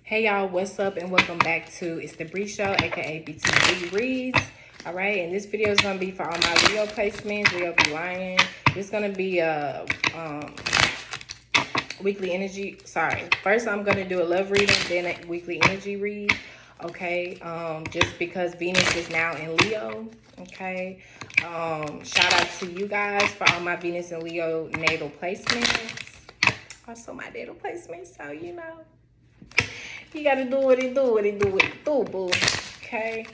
Hey y'all, what's up and welcome back to It's the Bree Show, aka B.T.P reads. Alright, and this video is gonna be for all my Leo placements. Leo be lying. This is gonna be a weekly energy. First I'm gonna do a love reading, then a weekly energy read. Okay, just because Venus is now in Leo. Okay, shout out to you guys for all my Venus and Leo natal placements. Also my natal placements, so you know. You gotta do what it do, boo. Okay.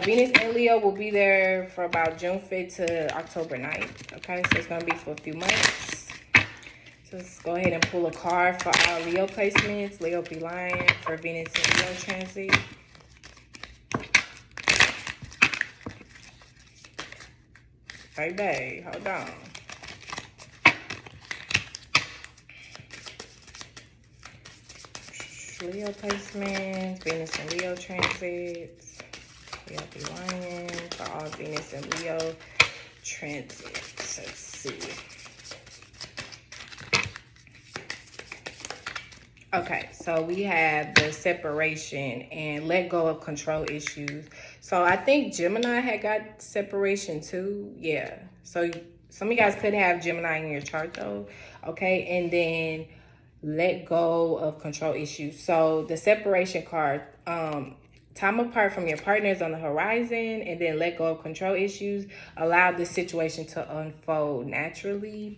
Venus and Leo will be there for about June 5th to October 9th. Okay, so it's gonna be for a few months. So let's go ahead and pull a card for our Leo placements. Leo be lying for Venus and Leo transit. Baby, hold on. Leo placements, Venus and Leo transits. Leo be lying for all Venus and Leo transits. Let's see. Okay, so we have the separation and let go of control issues. So I think Gemini had got separation too. Yeah. So some of you guys could have Gemini in your chart though. Okay, and then let go of control issues. So the separation card, time apart from your partners on the horizon, and then let go of control issues. Allow the situation to unfold naturally.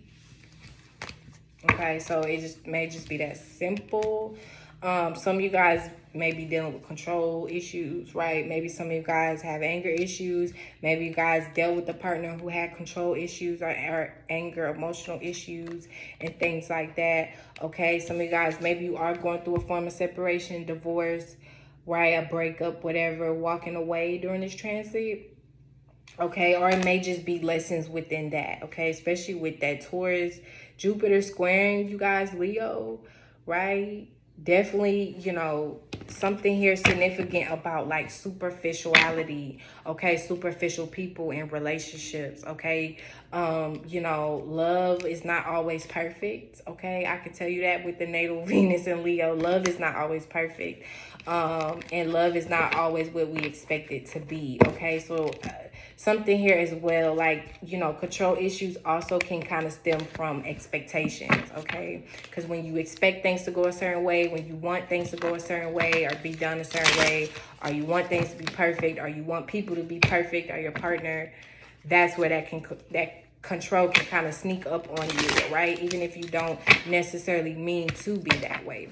Okay, so it may just be that simple. Some of you guys may be dealing with control issues, right? Maybe some of you guys have anger issues. Maybe you guys dealt with a partner who had control issues or anger, emotional issues, and things like that. Okay, some of you guys, maybe you are going through a form of separation, divorce, right? A breakup, whatever, walking away during this transit. Okay, or it may just be lessons within that, okay? Especially with that Taurus, Jupiter squaring you guys, Leo, right? Definitely, you know, something here significant about like superficiality, okay? Superficial people in relationships, okay? You know, love is not always perfect, okay? I can tell you that with the natal Venus and Leo. Love is not always perfect. And love is not always what we expect it to be, okay? So something here as well, like, you know, control issues also can kind of stem from expectations, okay? Because when you expect things to go a certain way, when you want things to go a certain way or be done a certain way, or you want things to be perfect, or you want people to be perfect, or your partner, that's where that control can kind of sneak up on you, right? Even if you don't necessarily mean to be that way.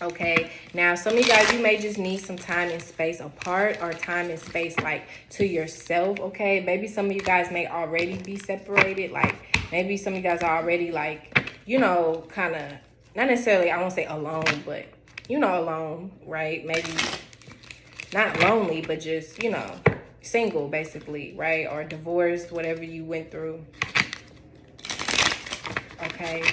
Okay, now some of you guys, you may just need some time and space apart, or time and space like to yourself. Okay, maybe some of you guys may already be separated. Like maybe some of you guys are already like, you know, kind of not necessarily, I won't say alone, but you know, alone, right? Maybe not lonely, but just, you know, single basically, right? Or divorced, whatever you went through. Okay.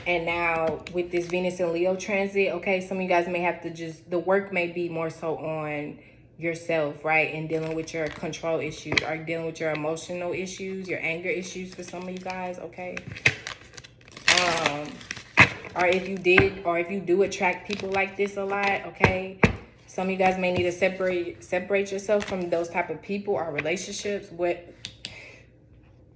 And now with this Venus and Leo transit, okay, some of you guys may have to just, the work may be more so on yourself, right? And dealing with your control issues, or dealing with your emotional issues, your anger issues for some of you guys, okay? Or if you do attract people like this a lot, okay? Some of you guys may need to separate yourself from those type of people or relationships,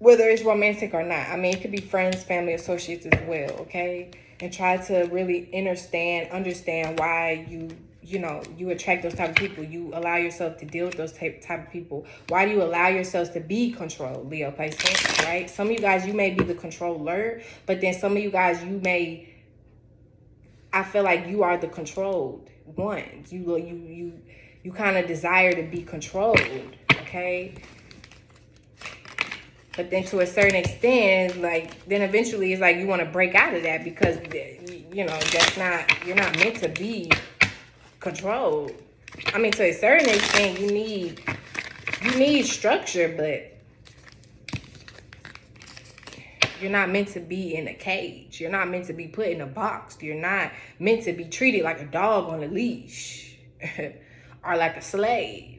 whether it's romantic or not. I mean, it could be friends, family, associates as well, okay? And try to really understand why you attract those type of people. You allow yourself to deal with those type of people. Why do you allow yourselves to be controlled, Leo placement, right? Some of you guys, you may be the controller, but then some of you guys, I feel like you are the controlled ones. You kind of desire to be controlled, okay? But then to a certain extent, like, then eventually it's like you want to break out of that because, you know, you're not meant to be controlled. I mean, to a certain extent, you need structure, but you're not meant to be in a cage. You're not meant to be put in a box. You're not meant to be treated like a dog on a leash or like a slave.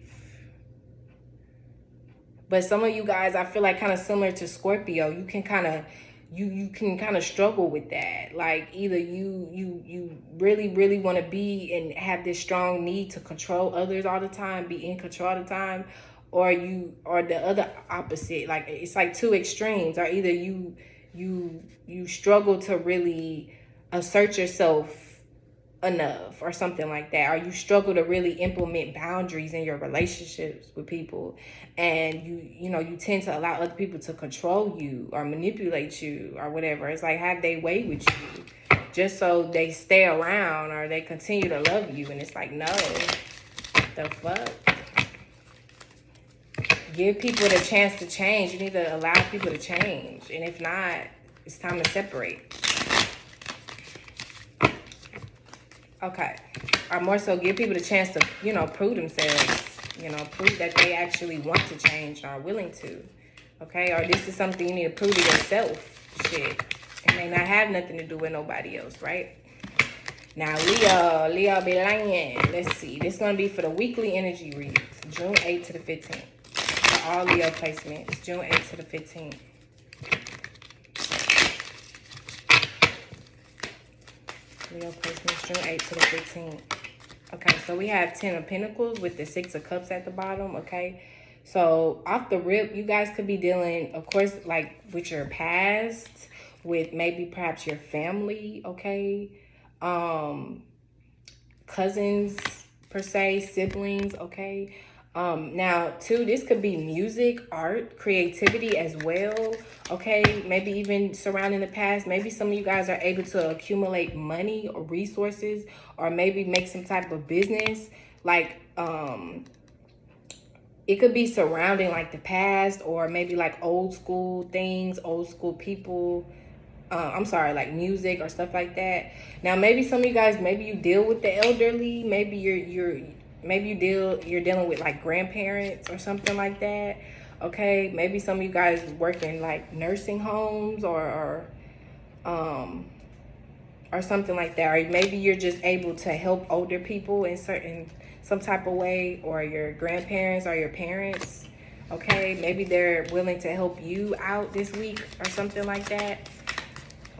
But some of you guys, I feel like kind of similar to Scorpio, you can kind of you can kind of struggle with that. Like either you really want to be and have this strong need to control others all the time, be in control all the time, or you or the other opposite. Like it's like two extremes. Or either you struggle to really assert yourself enough or something like that, or you struggle to really implement boundaries in your relationships with people, and you tend to allow other people to control you or manipulate you or whatever. It's like have they way with you just so they stay around or they continue to love you, and it's like, no, the fuck. Give people the chance to change. You need to allow people to change, and if not, it's time to separate. Okay. Or more so give people the chance to, prove themselves, prove that they actually want to change and are willing to. Okay. Or this is something you need to prove to yourself. Shit. It may not have nothing to do with nobody else, right? Now, Leo be lying. Let's see. This is going to be for the weekly energy reads, June 8th to the 15th. For all Leo placements, June 8th to the 15th. Leo placements, June 8th to the 15th. Okay, so we have 10 of Pentacles with the 6 of Cups at the bottom, okay? So, off the rip, you guys could be dealing, of course, like, with your past, with maybe perhaps your family, okay? Cousins, per se, siblings, okay? Now, too, this could be music, art, creativity as well, okay? Maybe even surrounding the past. Maybe some of you guys are able to accumulate money or resources, or maybe make some type of business. Like, it could be surrounding, like, the past, or maybe, like, old school things, old school people. Like music or stuff like that. Now, maybe some of you guys, maybe you deal with the elderly. Maybe you're dealing with like grandparents or something like that. Okay, maybe some of you guys work in like nursing homes or something like that. Or maybe you're just able to help older people in some type of way, or your grandparents or your parents. Okay, maybe they're willing to help you out this week or something like that.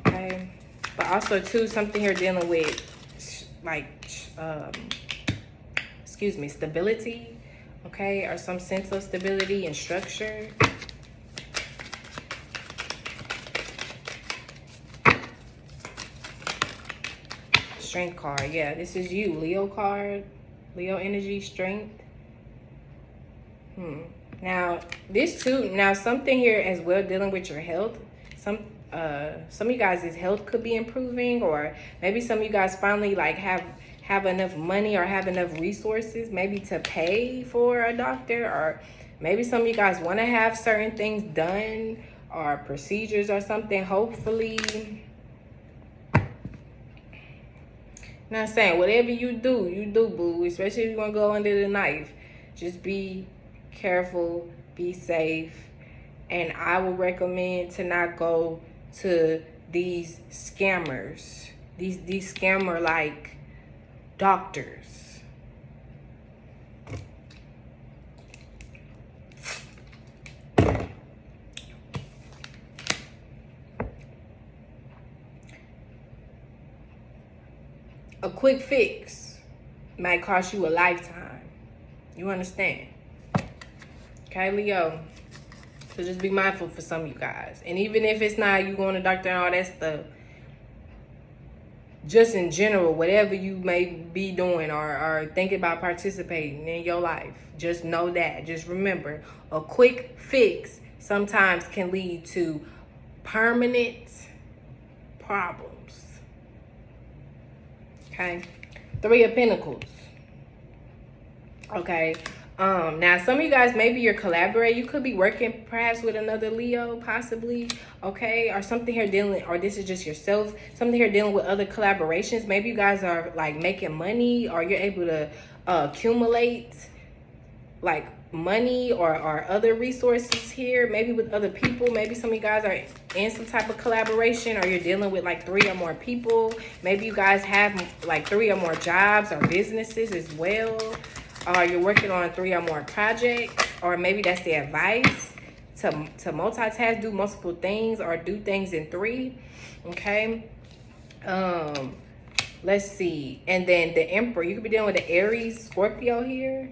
Okay, but also too, something here dealing with like stability, okay, or some sense of stability and structure. Strength card, yeah, this is you, Leo card, Leo energy, strength. Now this too, now something here as well dealing with your health. Some of you guys' health could be improving, or maybe some of you guys finally like have enough money or have enough resources maybe to pay for a doctor, or maybe some of you guys want to have certain things done or procedures or something, hopefully. Not saying whatever you do, boo, especially if you want to go under the knife. Just be careful, be safe, and I would recommend to not go to these scammers, these scammer like doctors. A quick fix might cost you a lifetime. You understand? Okay, Leo. So just be mindful for some of you guys. And even if it's not you going to doctor and all that stuff, just in general, whatever you may be doing or thinking about participating in your life, just know that. Just remember, a quick fix sometimes can lead to permanent problems. Okay? 3 of Pentacles. Okay? Now some of you guys, maybe you're collaborating. You could be working perhaps with another Leo, possibly, okay? Or something here dealing, or this is just yourself, something here dealing with other collaborations. Maybe you guys are like making money, or you're able to accumulate like money or other resources here, maybe with other people. Maybe some of you guys are in some type of collaboration, or you're dealing with like 3 or more people. Maybe you guys have like 3 or more jobs or businesses as well. Or you're working on 3 or more projects, or maybe that's the advice to multitask, do multiple things, or do things in three. Okay. Let's see. And then the Emperor, you could be dealing with the Aries, Scorpio here.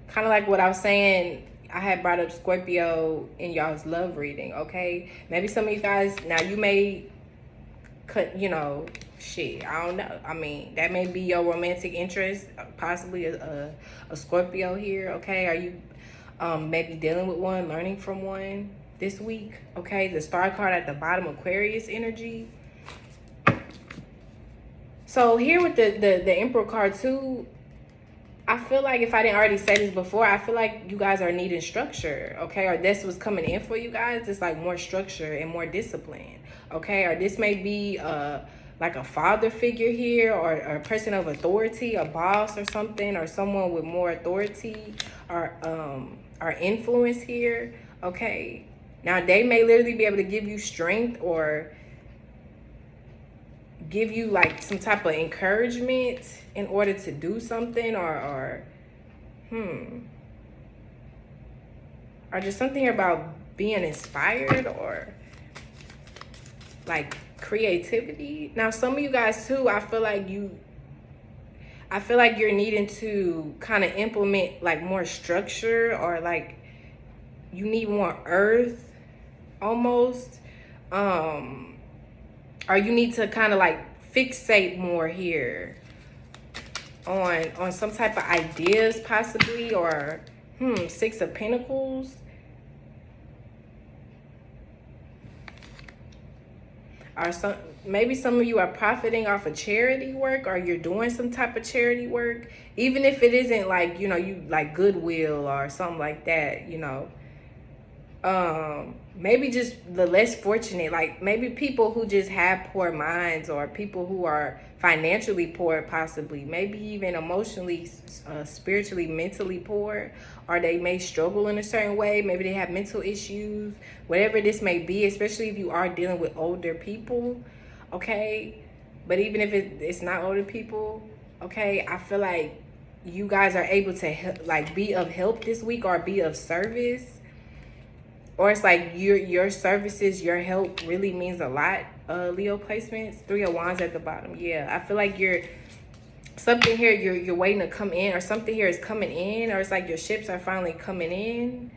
Kind of like what I was saying, I had brought up Scorpio in y'all's love reading, okay? Maybe some of you guys, now you may cut, you know, shit, I don't know. I mean, that may be your romantic interest, possibly a Scorpio here, okay? Are you maybe dealing with one, learning from one this week, okay? The star card at the bottom, Aquarius energy. So here with the Emperor card too, I feel like, if I didn't already say this before, I feel like you guys are needing structure, okay? Or this was coming in for you guys. It's like more structure and more discipline, okay? Or this may be like a father figure here, or a person of authority, a boss or something, or someone with more authority or influence here, okay? Now, they may literally be able to give you strength or give you like some type of encouragement in order to do something, or just something here about being inspired, or like creativity. Now, some of you guys too, I feel like you're needing to kind of implement like more structure, or like you need more earth almost, or you need to kind of like fixate more here on some type of ideas possibly, or Six of Pentacles. Or maybe some of you are profiting off of charity work, or you're doing some type of charity work, even if it isn't like, you know, you like Goodwill or something like that, you know. Maybe just the less fortunate, like maybe people who just have poor minds, or people who are financially poor, possibly, maybe even emotionally, spiritually, mentally poor, or they may struggle in a certain way. Maybe they have mental issues, whatever this may be, especially if you are dealing with older people, okay? But even if it's not older people, okay, I feel like you guys are able to like be of help this week, or be of service. Or it's like your services, your help really means a lot, Leo placements. Three of Wands at the bottom. Yeah, I feel like something here, you're waiting to come in, or something here is coming in, or it's like your ships are finally coming in.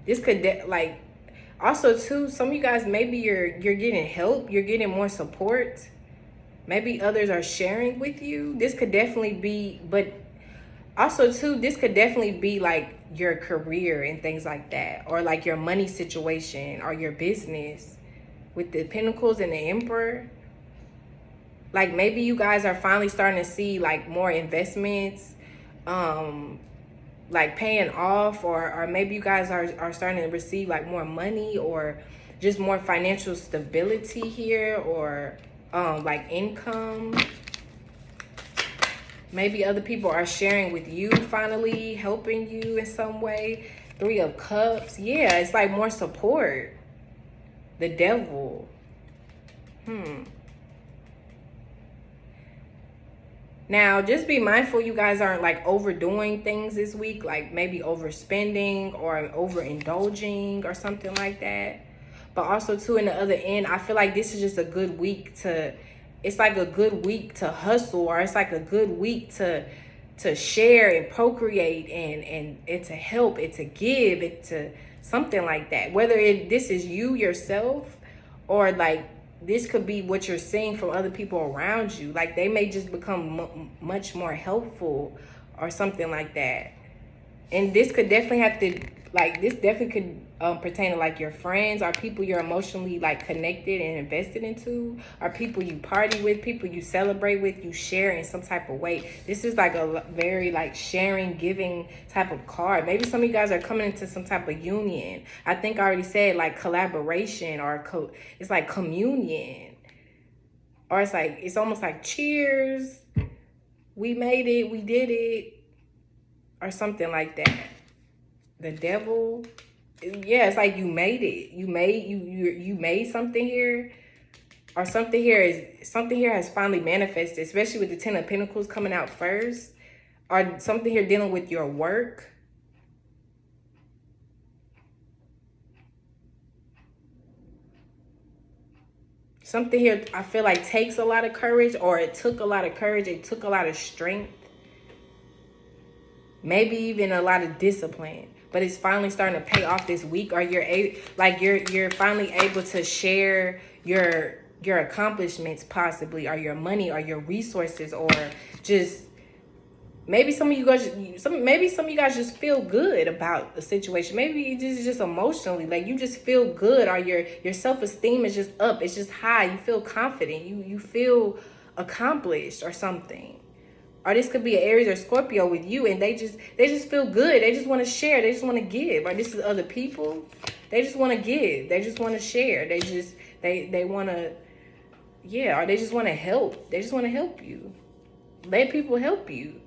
This could like, also too, some of you guys, maybe you're getting help, you're getting more support. Maybe others are sharing with you. This could definitely be, but also too, this could definitely be like your career and things like that, or like your money situation, or your business with the Pentacles and the Emperor. Like maybe you guys are finally starting to see like more investments like paying off, or maybe you guys are starting to receive like more money, or just more financial stability here, or like income. Maybe other people are sharing with you, finally helping you in some way. Three of Cups. Yeah, it's like more support. The Devil. Now, just be mindful you guys aren't like overdoing things this week, like maybe overspending or overindulging or something like that. But also too, in the other end, I feel like this is just a good week it's like a good week to hustle, or it's like a good week to share and procreate and to help, and to give it, to something like that. Whether this is you yourself, or like this could be what you're seeing from other people around you. Like they may just become much more helpful or something like that. And this could definitely have to, like, this definitely could pertain to like your friends, or people you're emotionally like connected and invested into, or people you party with, people you celebrate with, you share in some type of way. This is like a very like sharing, giving type of card. Maybe some of you guys are coming into some type of union. I think I already said like collaboration, or it's like communion, or it's like, it's almost like cheers, we made it, we did it, or something like that. The Devil. Yeah, it's like you made it. You made something here, or something here has finally manifested, especially with the Ten of Pentacles coming out first, or something here dealing with your work. Something here I feel like takes a lot of courage, or it took a lot of courage. It took a lot of strength. Maybe even a lot of discipline. But it's finally starting to pay off this week. Or you're finally able to share your accomplishments, possibly, or your money, or your resources, or just maybe some of you guys just feel good about the situation. Maybe it's just emotionally, like you just feel good, or your self-esteem is just up. It's just high. You feel confident. You feel accomplished or something. Or this could be an Aries or Scorpio with you, and they just feel good. They just want to share. They just want to give. Or this is other people. They just want to give. They just want to share. They want to, yeah. Or they just want to help. They just want to help you. Let people help you.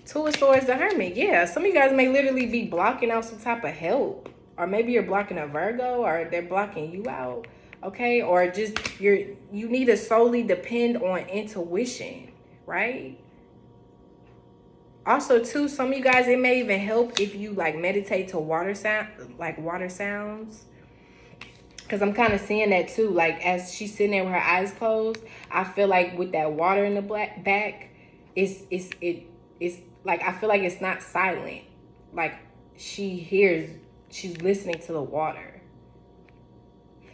Two of Swords, the Hermit. Yeah, some of you guys may literally be blocking out some type of help. Or maybe you're blocking a Virgo, or they're blocking you out. Okay, or just you need to solely depend on intuition, right? Also, too, some of you guys, it may even help if you like meditate to water sounds. Because I'm kind of seeing that too. Like as she's sitting there with her eyes closed, I feel like with that water in the back, it's like I feel like it's not silent. Like she's listening to the water.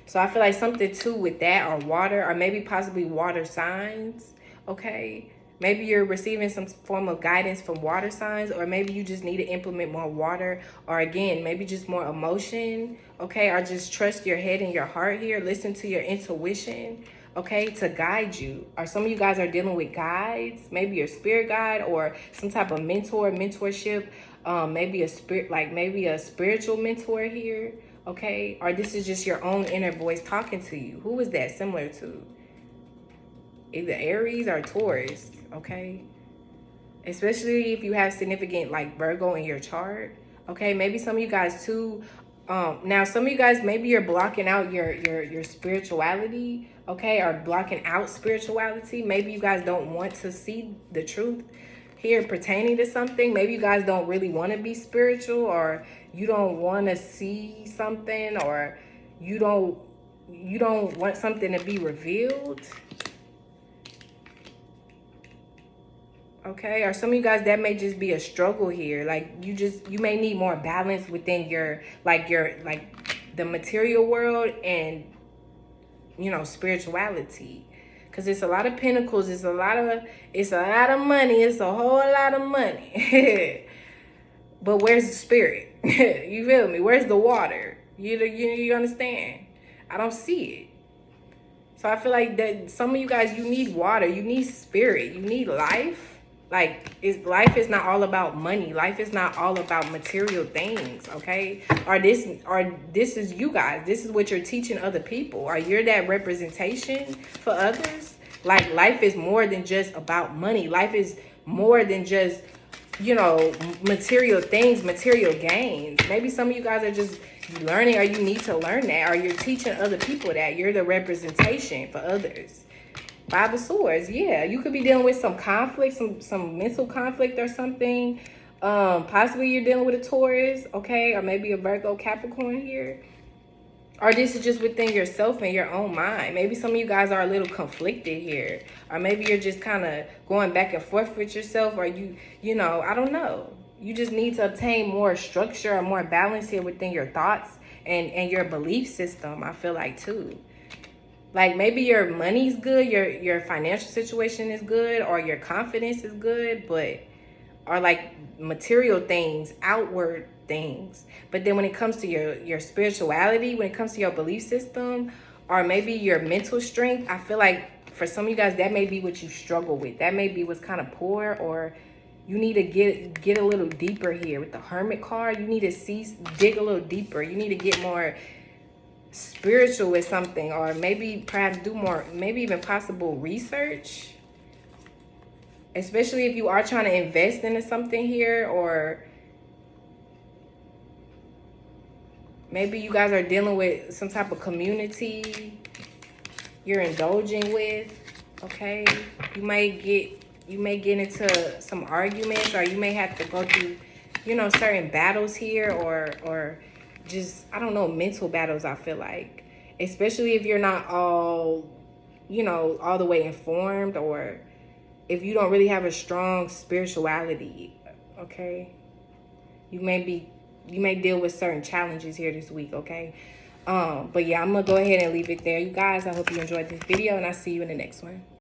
So I feel like something too with that, or water, or maybe possibly water signs, okay? Maybe you're receiving some form of guidance from water signs, or maybe you just need to implement more water, or again, maybe just more emotion, okay? Or just trust your head and your heart here. Listen to your intuition, okay, to guide you. Or some of you guys are dealing with guides, maybe your spirit guide, or some type of mentorship, maybe a spiritual mentor here. Okay, or this is just your own inner voice talking to you. Who is that similar to? Either Aries or Taurus, okay? Especially if you have significant like Virgo in your chart. Okay, maybe some of you guys too. Now some of you guys, maybe you're blocking out your spirituality, okay, or blocking out spirituality. Maybe you guys don't want to see the truth here pertaining to something. Maybe you guys don't really want to be spiritual, or you don't want to see something, or you don't want something to be revealed. Okay, or some of you guys, that may just be a struggle here. Like you may need more balance within your the material world and spirituality. Because it's a lot of pentacles, it's a lot of money, it's a whole lot of money. But where's the spirit? You feel me? Where's the water? You understand? I don't see it. So I feel like that some of you guys, you need water, you need spirit, you need life. Like life is not all about money. Life is not all about material things, okay? Or this is you guys. This is what you're teaching other people. Or you're that representation for others. Like life is more than just about money. Life is more than just, material things, material gains. Maybe some of you guys are just learning, or you need to learn that, or you're teaching other people that. You're the representation for others. Five of Swords, yeah. You could be dealing with some conflict, some mental conflict or something. Possibly you're dealing with a Taurus, okay? Or maybe a Virgo Capricorn here. Or this is just within yourself and your own mind. Maybe some of you guys are a little conflicted here. Or maybe you're just kind of going back and forth with yourself. Or I don't know. You just need to obtain more structure or more balance here within your thoughts and your belief system, I feel like, too. Like maybe your money's good, your financial situation is good, or your confidence is good, or like material things, outward things. But then when it comes to your spirituality, when it comes to your belief system, or maybe your mental strength, I feel like for some of you guys, that may be what you struggle with. That may be what's kind of poor, or you need to get a little deeper here. With the Hermit card, you need to dig a little deeper. You need to get more spiritual with something, or maybe perhaps do more, maybe even possible research, especially if you are trying to invest into something here, or maybe you guys are dealing with some type of community you're indulging with, okay? You may get into some arguments, or you may have to go through certain battles here, or just, I don't know, mental battles, I feel like. especially if you're not all, you know, all the way informed, or if you don't really have a strong spirituality, okay? You may deal with certain challenges here this week, okay? But yeah, I'm gonna go ahead and leave it there. You guys, I hope you enjoyed this video, and I'll see you in the next one.